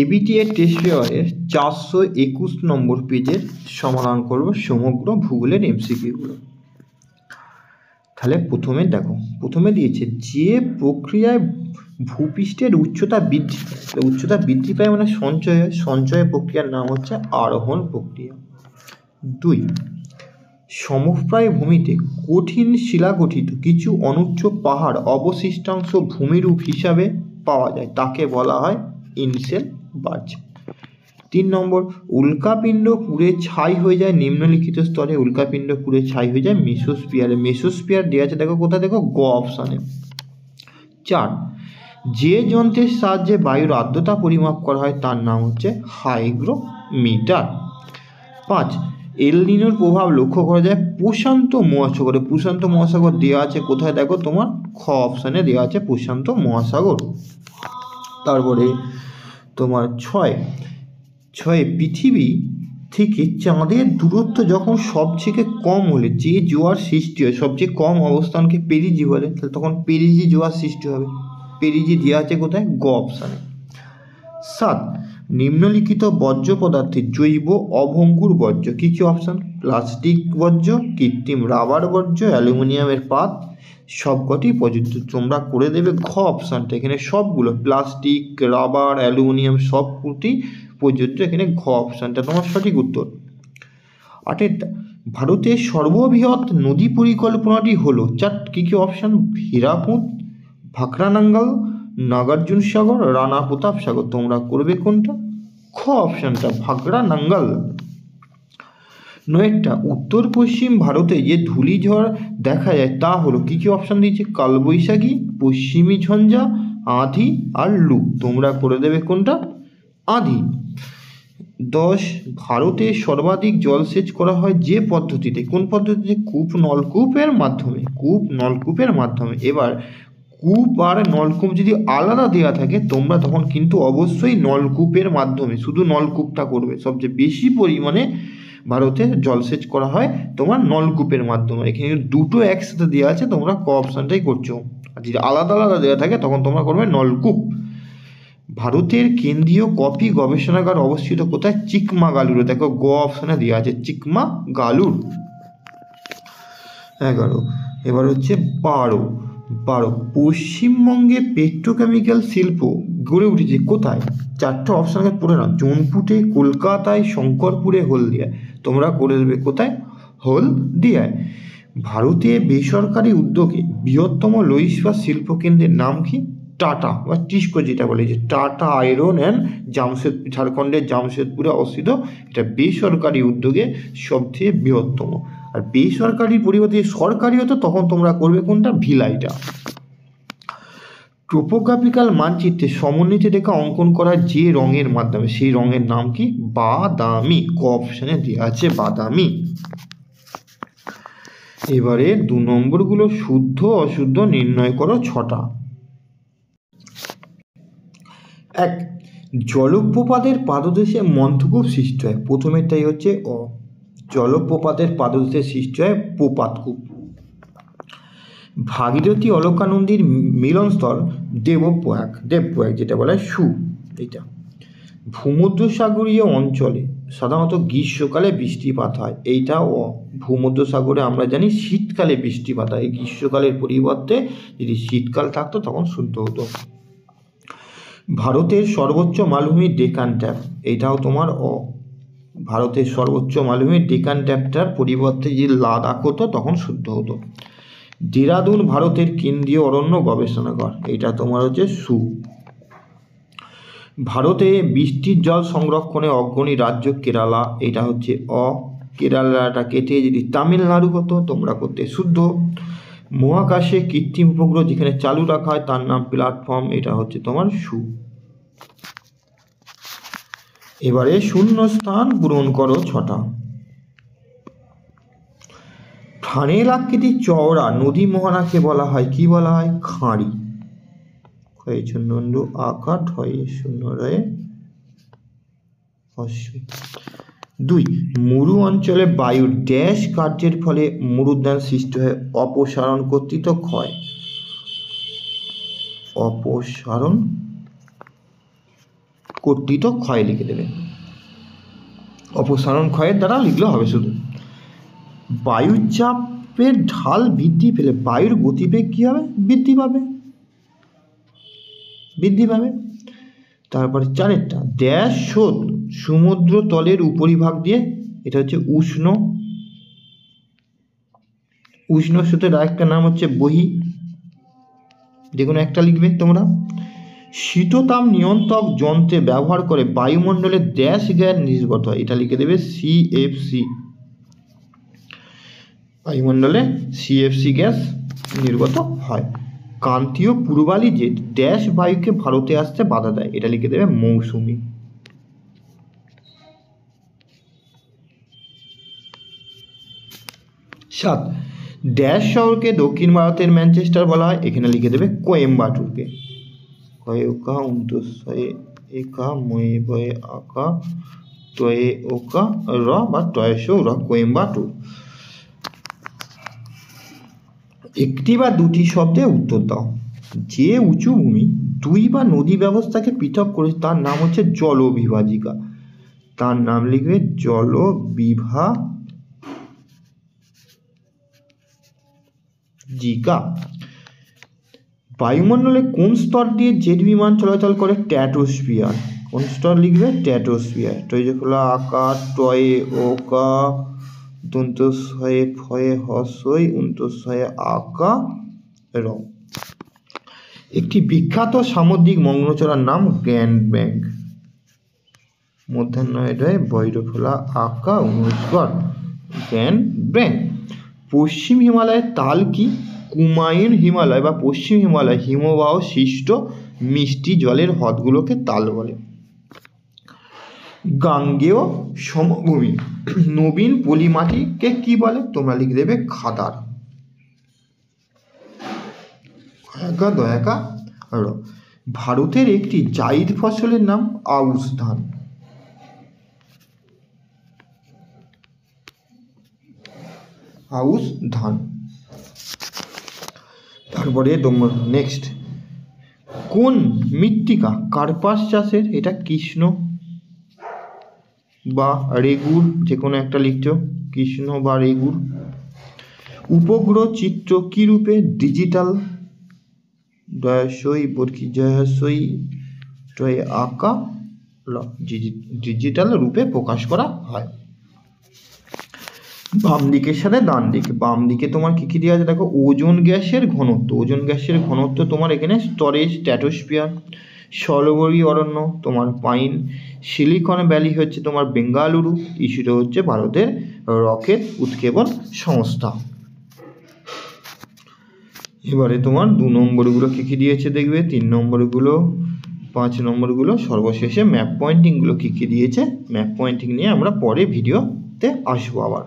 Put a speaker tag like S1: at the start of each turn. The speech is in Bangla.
S1: এবিটিএ টেস্ট পেপারের 421 নম্বর পেজের সমাধান করব সমগ্র ভূগোলের এমসিকিউগুলো। তাহলে প্রথমে দিয়েছে যে প্রক্রিয়ায় ভূপৃষ্ঠের উচ্চতা বৃদ্ধি পায়, উচ্চতা বৃদ্ধি পায় মানে সঞ্চয় প্রক্রিয়ার নাম হচ্ছে আরোহণ প্রক্রিয়া। 2, সমপ্রায় ভূমিতে কঠিন শিলাগঠিত কিছু অনুচ্চ পাহাড় অবশিষ্টাংশ ভূমিরূপ হিসাবে পাওয়া যায়, তাকে বলা হয় ইনসেল বার্জ। 3 নম্বর, উল্কাপিণ্ড পুড়ে ছাই হয়ে যায় নিম্নলিখিত স্তরে, উল্কাপিণ্ড পুড়ে ছাই হয়ে যায় মেসোস্ফিয়ারে। মেসোস্ফিয়ার দেওয়া আছে, দেখো কোথায়, দেখো গ অপশানে। 4, যে যন্ত্রের সাহায্যে বায়ুর আর্দ্রতা পরিমাপ করা হয় তার নাম হচ্ছে হাইগ্রোমিটার। 5, এল নিনোর প্রভাব লক্ষ্য করা যায় প্রশান্ত মহাসাগরে। প্রশান্ত মহাসাগর দেওয়া আছে কোথায়, দেখো তোমার খ অপশানে দেওয়া আছে প্রশান্ত মহাসাগর। তারপরে তোমার 6 পৃথিবী থেকে চাঁদের দূরত্ব যখন সবচেয়ে কম হলে যে জোয়ার সৃষ্টি হয়, সবচেয়ে কম অবস্থানকে পেরিজি বলে, তাহলে তখন পেরিজি জোয়ার সৃষ্টি হবে। পেরিজি দেওয়া আছে কোথায়, গ অপশানে। 7, নিম্নলিখিত বর্জ্য পদার্থের জৈব অভঙ্গুর বর্জ্য কী কী অপশান, প্লাস্টিক বর্জ্য, কৃত্রিম রাবার বর্জ্য, অ্যালুমিনিয়ামের পাত, সবকটি প্রযোজ্য। তোমরা করে দেবে ঘ অপশানটা, এখানে সবগুলো প্লাস্টিক, রাবার, অ্যালুমিনিয়াম সবকটি প্রযোজ্য, এখানে ঘ অপশানটা তোমার সঠিক উত্তর। 8, ভারতের সর্ববৃহৎ নদী পরিকল্পনাটি হলো কী কী অপশান, হীরাকুদ, ভাকরানাঙ্গাল, নাগার্জুন সাগর, রানা প্রতাপ সাগর। তোমরা করবে কোনটা, খ অপশানটা ভাকরানাঙ্গাল। 9, উত্তর পশ্চিম ভারতে যে ধূলিঝড় দেখা যায় তা হলো কী কী অপশান দিয়েছে, কালবৈশাখী, পশ্চিমী ঝঞ্ঝা, আঁধি আর লু। তোমরা করে দেবে কোনটা, আঁধি। 10, ভারতে সর্বাধিক জলসেচ করা হয় যে পদ্ধতিতে, কোন পদ্ধতিতে, কূপ নলকূপের মাধ্যমে। এবার কূপ আর নলকূপ যদি আলাদা দেওয়া থাকে তোমরা তখন কিন্তু অবশ্যই নলকূপের মাধ্যমে, শুধু নলকূপটা করবে। সবচেয়ে বেশি পরিমাণে ভারতে জলসেচ করা হয় তোমার নলকূপের মাধ্যমে। এখানে দুটো একসাথে দেওয়া আছে, তোমরা ক অপশানটাই করছো। আর যদি আলাদা আলাদা দেওয়া থাকে তখন তোমরা করবে নলকূপ। ভারতের কেন্দ্রীয় কফি গবেষণাগার অবস্থিত কোথায়, চিকমাগালুরে। দেখো গ অপশানে দেওয়া আছে চিকমাগালুর। 11, এবার হচ্ছে 12, পশ্চিমবঙ্গে পেট্রোকেমিক্যাল শিল্প গড়ে উঠেছে কোথায়, 4টে অপশানকে পড়ে নাও, জোনপুরে, কলকাতায়, শঙ্করপুরে, হলদিয়ায়। তোমরা করে দেবে কোথায়, হলদিয়ায়। ভারতে বেসরকারি উদ্যোগে বৃহত্তম লৌহ ইস্পাত শিল্পকেন্দ্রের নাম কি, টাটা বা টিস্কো যেটা বলে, যে টাটা আয়রন অ্যান্ড জামশেদপুর, ঝাড়খণ্ডের জামশেদপুরে অবস্থিত। এটা বেসরকারি উদ্যোগে সবচেয়ে বৃহত্তম। আর বেসরকারি পরিবর্তে সরকারি হতো তখন তোমরা করবে কোনটা, ভিলাইটা। টোপোগ্রাফিক্যাল মানচিত্রে সমন্বিত রেখা অঙ্কন করা যে রঙের মাধ্যমে, সেই রঙের নাম কি, বাদামি। ক অপশানে দেওয়া আছে বাদামি। এবারে 2 নম্বরগুলো শুদ্ধ অশুদ্ধ নির্ণয় করো 6টা। 1, জলপ্রপাতের পাদদেশে মন্থকূপ সৃষ্টি হয়। প্রথমেরটাই হচ্ছে অ, জলপ্রপাতের পাদদেশে সৃষ্টি হয় প্রপাতকূপ। ভাগীরথী অলকা নদীর মিলনস্থল দেবপ্রয়াগ যেটা বলা হয় সু। এটা ভূমধ্যসাগরীয় অঞ্চলে সাধারণত গ্রীষ্মকালে বৃষ্টিপাত হয়, এইটা অ। ভূমধ্যসাগরে আমরা জানি শীতকালে বৃষ্টিপাত হয়, গ্রীষ্মকালের পরিবর্তে যদি শীতকাল থাকতো তখন শুদ্ধ হতো। ভারতের সর্বোচ্চ মালভূমি ডেকান ট্যাপ, এইটাও তোমার অ। ভারতের সর্বোচ্চ মালভূমি ডেকান ট্যাপটার পরিবর্তে যদি লাদাখ হতো তখন শুদ্ধ হতো। দেরাদুন ভারতের কেন্দ্রীয় অরণ্য গবেষণাগার, এটা তোমার হচ্ছে সু। ভারতে বৃষ্টির জল সংরক্ষণে অগ্রণী রাজ্য কেরালা, এটা হচ্ছে অ। কেরালাটা কেটে যদি তামিলনাড়ু হতো তোমরা করতে শুদ্ধ। মহাকাশে কৃত্রিম উপগ্রহ যেখানে চালু রাখা হয় তার নাম প্ল্যাটফর্ম, এটা হচ্ছে তোমার সু। এবারে শূন্য স্থান পূরণ করো 6টা। ফানেল আকৃতির চওড়া নদী মোহনাকে বলা হয় কি, বলা হয় খাঁড়ি। ক্ষয়চন্দ্র আকার ঢয়ে শূন্য রয়ে অশ্বই। 2, মরু অঞ্চলে বায়ুর ড্যাশ কার্যের ফলে মরুদ্যান সৃষ্টি হয়, অপসারণ কর্তৃক ক্ষয়। অপসারণ কর্তৃত ক্ষয় লিখে দেবে, অপসারণ ক্ষয়ের দ্বারা লিখলে হবে শুধু। বায়ুচাপের ঢাল বৃদ্ধি পেলে বায়ুর গতিবেগ কী হবে? বৃদ্ধি পাবে। তারপরে চারেরটা, ড্যাশ স্রোত সমুদ্র তলের উপরিভাগ দিয়ে, এটা হচ্ছে উষ্ণ স্রোতের আরেকটা নাম হচ্ছে বহি, যে কোনো একটা লিখবে তোমরা। শীততাপ নিয়ন্ত্রক যন্ত্রে ব্যবহার করে বায়ুমণ্ডলে ড্যাশ গ্যাস নির্গত হয়, এটা লিখে দেবে সিএফসি। বায়ুমণ্ডলে সিএফসি গ্যাস নির্গত হয়। ক্রান্তীয় পূর্বালি যে ড্যাশ বায়ুকে ভারতে আসতে বাধা দেয়, এটা লিখে দেবে মৌসুমী। 7, ড্যাশ শহরকে দক্ষিণ ভারতের ম্যানচেস্টার বলা হয়, এখানে লিখে দেবে কোয়েম্বাটুরকে। কয়ে ওকা উন্তস্বয়ে একা ময়ে বয়ে আকা টয়ে ওকা র বা টয়শো র, কোয়েম্বাটুর। একটি বা দুটি শব্দে উত্তর দাও। যে উঁচু ভূমি দুই বা নদী ব্যবস্থাকে পৃথক করে তার নাম হচ্ছে জলবিভাজিকা, তার নাম লিখবে জলবিভাজিকা। বায়ুমণ্ডলে কোন স্তর দিয়ে জেট বিমান চলাচল করে? স্ট্র্যাটোস্ফিয়ার। কোন স্তর লিখবে? স্ট্র্যাটোস্ফিয়ার। টয়জফলা আকা টয়ে ওকা দন্তস্বয়ে ফয়ে হস্যই উন্তস্বয়ে আকা র। একটি বিখ্যাত সামুদ্রিক মগ্নচড়ার নাম গ্র্যান্ড ব্যাঙ্ক। মধ্যাহ্নয় বৈরফলা আকা অনুস্বর গ্র্যান্ড ব্যাঙ্ক। পশ্চিম হিমালয়ের তাল কি? কুমায়ুন হিমালয় বা পশ্চিম হিমালয় হিমবাহ সৃষ্ট মিষ্টি জলের হ্রদগুলোকে তাল বলে। গাঙ্গেয় সমভূমি নবীন পলিমাটিকে কি বলে? তোমরা লিখে দেবে খাদার। দয়াকা র। ভারতের একটি জাইদ ফসলের নাম আউশ ধান। আউশ ধান। তারপরে তোমার নেক্সট, কোন মৃত্তিকা কার্পাস চাষের? এটা কৃষ্ণ বা রেগুর, যে কোনো একটা লিখছ, কৃষ্ণ বা রেগুর। উপগ্রহ চিত্র কি রূপে? ডিজিটাল দয়াশই বর্গী জয়াশই টয়ে আঁকা ডিজিটাল রূপে প্রকাশ করা হয়। বাম দিকের সাথে ডান দিকে, বাম দিকে তোমার কী কী দেওয়া আছে দেখো। ওজোন গ্যাসের ঘনত্ব, ওজোন গ্যাসের ঘনত্ব তোমার এখানে স্তরে স্ট্র্যাটোস্ফিয়ার। সরবরি অরণ্য তোমার পাইন। সিলিকন ভ্যালি হচ্ছে তোমার বেঙ্গালুরু। ইস্যুটা হচ্ছে ভারতের রকেট উৎক্ষেপণ সংস্থা। এবারে তোমার 2 নম্বরগুলো কী কী দিয়েছে দেখবে, 3 নম্বরগুলো, 5 নম্বরগুলো, সর্বশেষে ম্যাপ পয়েন্টিংগুলো কী কী দিয়েছে। ম্যাপ পয়েন্টিং নিয়ে আমরা পরে ভিডিওতে আসবো আবার।